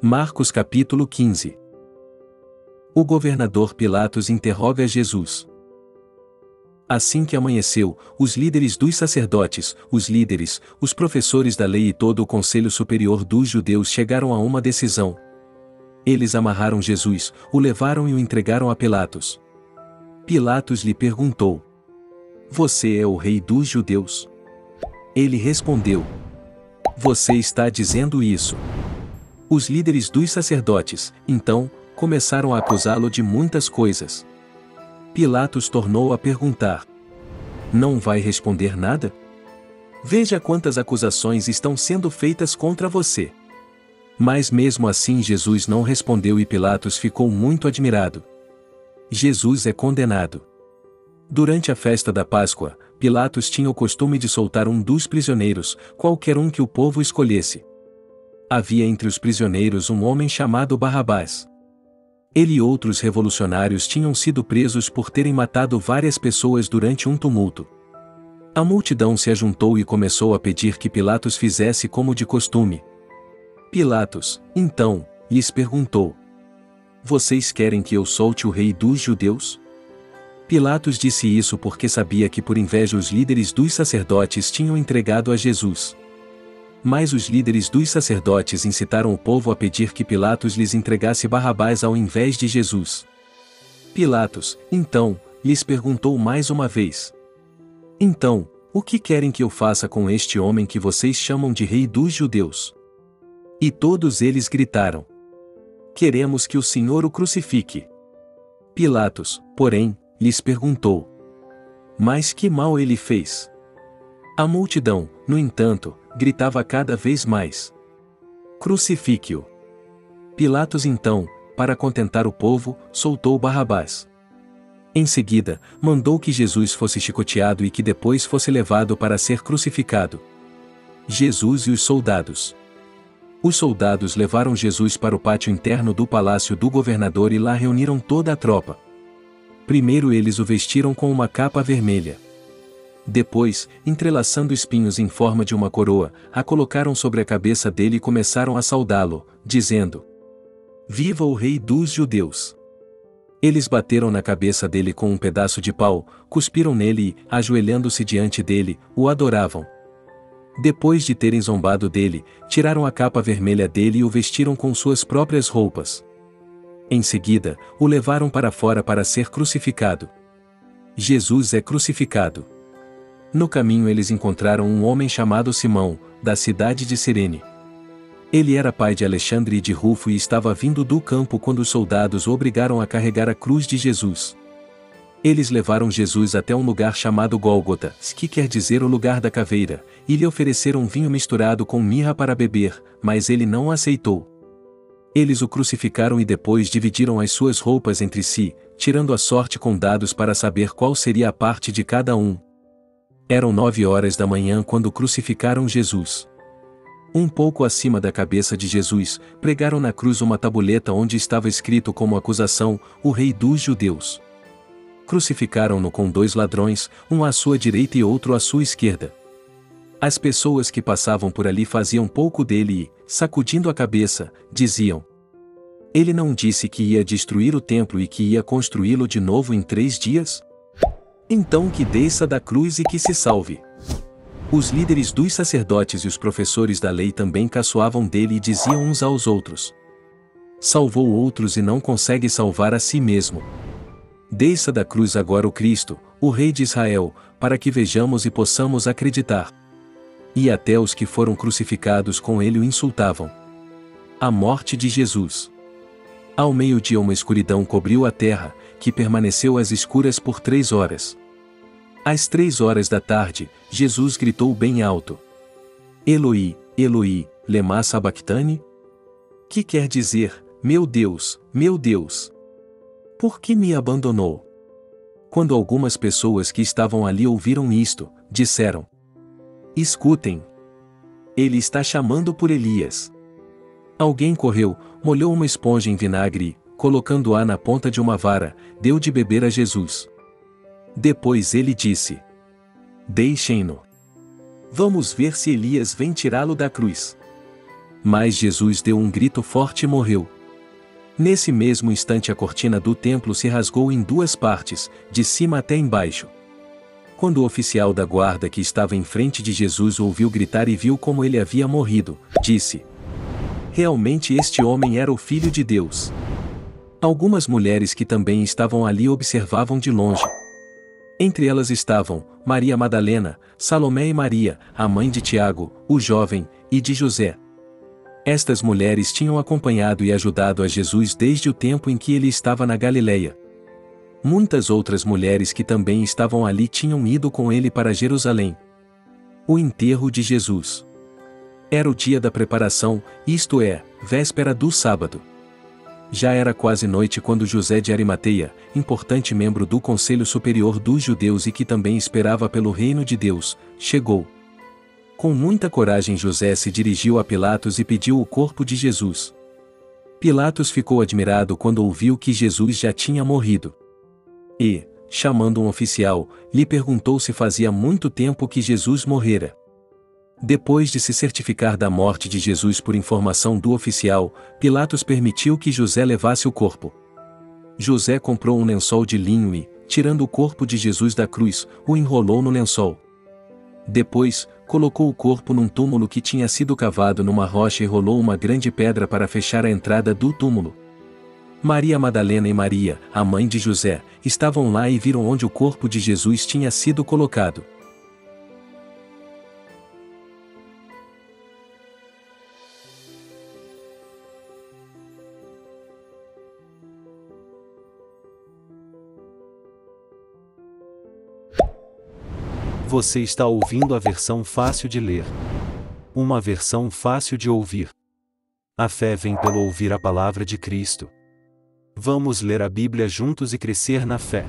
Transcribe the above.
Marcos capítulo 15. O governador Pilatos interroga Jesus. Assim que amanheceu, os líderes dos sacerdotes, os professores da lei e todo o conselho superior dos judeus chegaram a uma decisão. Eles amarraram Jesus, o levaram e o entregaram a Pilatos. Pilatos lhe perguntou: Você é o rei dos judeus? Ele respondeu: Você está dizendo isso. Os líderes dos sacerdotes, então, começaram a acusá-lo de muitas coisas. Pilatos tornou a perguntar: Não vai responder nada? Veja quantas acusações estão sendo feitas contra você. Mas mesmo assim Jesus não respondeu e Pilatos ficou muito admirado. Jesus é condenado. Durante a festa da Páscoa, Pilatos tinha o costume de soltar um dos prisioneiros, qualquer um que o povo escolhesse. Havia entre os prisioneiros um homem chamado Barrabás. Ele e outros revolucionários tinham sido presos por terem matado várias pessoas durante um tumulto. A multidão se ajuntou e começou a pedir que Pilatos fizesse como de costume. Pilatos, então, lhes perguntou: Vocês querem que eu solte o rei dos judeus? Pilatos disse isso porque sabia que por inveja os líderes dos sacerdotes tinham entregado a Jesus. Mas os líderes dos sacerdotes incitaram o povo a pedir que Pilatos lhes entregasse Barrabás ao invés de Jesus. Pilatos, então, lhes perguntou mais uma vez: Então, o que querem que eu faça com este homem que vocês chamam de rei dos judeus? E todos eles gritaram: Queremos que o Senhor o crucifique. Pilatos, porém, lhes perguntou: Mas que mal ele fez? A multidão, no entanto, gritava cada vez mais: Crucifique-o! Pilatos então, para contentar o povo, soltou Barrabás. Em seguida, mandou que Jesus fosse chicoteado e que depois fosse levado para ser crucificado. Jesus e os soldados. Os soldados levaram Jesus para o pátio interno do palácio do governador e lá reuniram toda a tropa. Primeiro eles o vestiram com uma capa vermelha. Depois, entrelaçando espinhos em forma de uma coroa, a colocaram sobre a cabeça dele e começaram a saudá-lo, dizendo: Viva o rei dos judeus! Eles bateram na cabeça dele com um pedaço de pau, cuspiram nele e, ajoelhando-se diante dele, o adoravam. Depois de terem zombado dele, tiraram a capa vermelha dele e o vestiram com suas próprias roupas. Em seguida, o levaram para fora para ser crucificado. Jesus é crucificado. No caminho eles encontraram um homem chamado Simão, da cidade de Cirene. Ele era pai de Alexandre e de Rufo e estava vindo do campo quando os soldados o obrigaram a carregar a cruz de Jesus. Eles levaram Jesus até um lugar chamado Gólgota, que quer dizer o lugar da caveira, e lhe ofereceram vinho misturado com mirra para beber, mas ele não aceitou. Eles o crucificaram e depois dividiram as suas roupas entre si, tirando a sorte com dados para saber qual seria a parte de cada um. Eram 9 horas da manhã quando crucificaram Jesus. Um pouco acima da cabeça de Jesus, pregaram na cruz uma tabuleta onde estava escrito como acusação: O Rei dos Judeus. Crucificaram-no com 2 ladrões, um à sua direita e outro à sua esquerda. As pessoas que passavam por ali faziam pouco dele e, sacudindo a cabeça, diziam: Ele não disse que ia destruir o templo e que ia construí-lo de novo em 3 dias? Então que desça da cruz e que se salve. Os líderes dos sacerdotes e os professores da lei também caçoavam dele e diziam uns aos outros: Salvou outros e não consegue salvar a si mesmo. Desça da cruz agora o Cristo, o Rei de Israel, para que vejamos e possamos acreditar. E até os que foram crucificados com ele o insultavam. A morte de Jesus. Ao meio-dia uma escuridão cobriu a terra, que permaneceu às escuras por 3 horas. Às 3 horas da tarde, Jesus gritou bem alto: Eloi, Eloi, lema sabachthani? Que quer dizer: meu Deus, por que me abandonou? Quando algumas pessoas que estavam ali ouviram isto, disseram: Escutem! Ele está chamando por Elias. Alguém correu, molhou uma esponja em vinagre e, colocando-a na ponta de uma vara, deu de beber a Jesus. Depois ele disse: Deixem-no. Vamos ver se Elias vem tirá-lo da cruz. Mas Jesus deu um grito forte e morreu. Nesse mesmo instante a cortina do templo se rasgou em duas partes, de cima até embaixo. Quando o oficial da guarda que estava em frente de Jesus ouviu gritar e viu como ele havia morrido, disse: realmente este homem era o Filho de Deus. Algumas mulheres que também estavam ali observavam de longe. Entre elas estavam Maria Madalena, Salomé e Maria, a mãe de Tiago, o jovem, e de José. Estas mulheres tinham acompanhado e ajudado a Jesus desde o tempo em que ele estava na Galileia. Muitas outras mulheres que também estavam ali tinham ido com ele para Jerusalém. O enterro de Jesus. Era o dia da preparação, isto é, véspera do sábado. Já era quase noite quando José de Arimateia, importante membro do Conselho Superior dos Judeus e que também esperava pelo reino de Deus, chegou. Com muita coragem José se dirigiu a Pilatos e pediu o corpo de Jesus. Pilatos ficou admirado quando ouviu que Jesus já tinha morrido. E, chamando um oficial, lhe perguntou se fazia muito tempo que Jesus morrera. Depois de se certificar da morte de Jesus por informação do oficial, Pilatos permitiu que José levasse o corpo. José comprou um lençol de linho e, tirando o corpo de Jesus da cruz, o enrolou no lençol. Depois, colocou o corpo num túmulo que tinha sido cavado numa rocha e rolou uma grande pedra para fechar a entrada do túmulo. Maria Madalena e Maria, a mãe de José, estavam lá e viram onde o corpo de Jesus tinha sido colocado. Você está ouvindo a versão fácil de ler. Uma versão fácil de ouvir. A fé vem pelo ouvir a palavra de Cristo. Vamos ler a Bíblia juntos e crescer na fé.